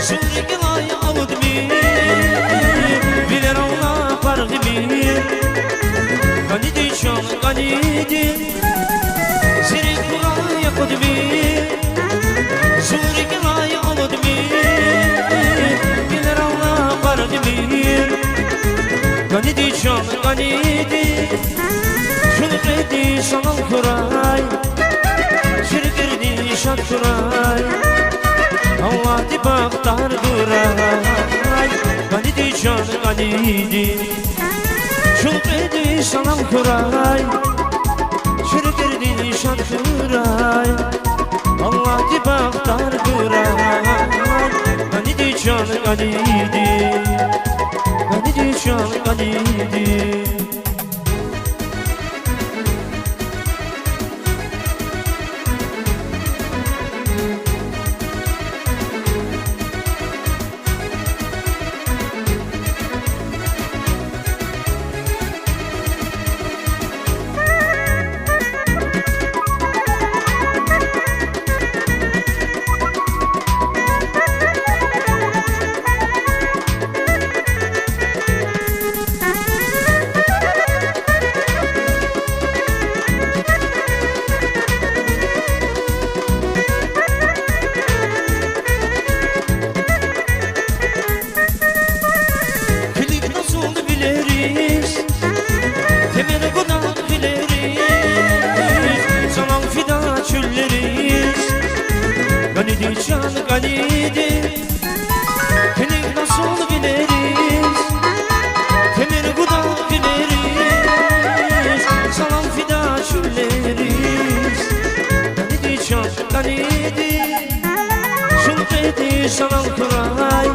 Şuriki lay avud mi biler Allah pargı mi Ganidi şan ganidi Sirik buğa yakud mi Şuriki lay avud mi biler Allah pargı mi Ganidi şan ganidi Şuriki şanal kuray Şirgirdi şan kuray Allah di baktar duray Ganidi can ganidi Şulqedi sanam kuray Şirgirdi şan kuray Allah di baktar duray Ganidi can ganidi Ganidi can ganidi Ganidi can ganidi Kenik nasıl bileriz Temel guda bileriz Salam fida çülleriz Ganidi can ganidi Şulqedi salam kuray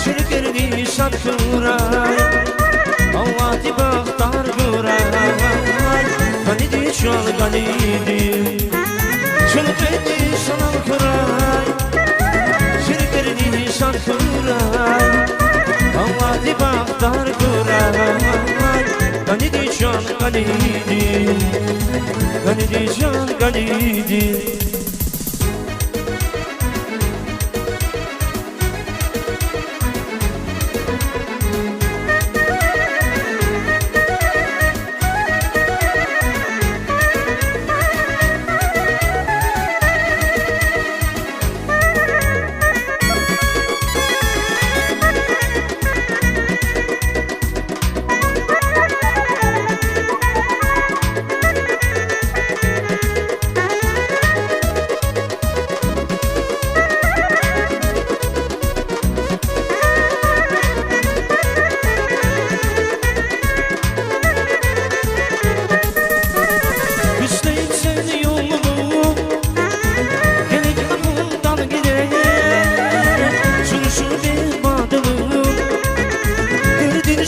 Şirgirdi şan kuray Allah di baktar kuray Ganidi can ganidi Şulqedi sanam kuray Şirgirdi şan kuray Allah di baktar kuray Ganidi can ganidi Ganidi can ganidi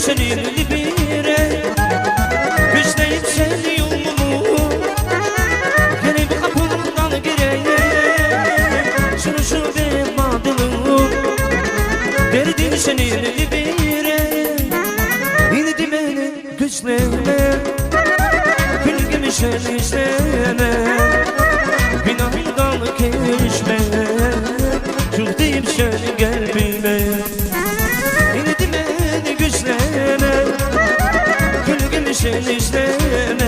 Senin libire Güçleyip seni yolumu Gelip kapından gireyim Şunu benim adımım Derdin senin libire İndim beni güçleme Gülgümü sen isteme Günahından geçme Çok deyip seni gelbime İndim beni güçleme Gülgümü sen isteme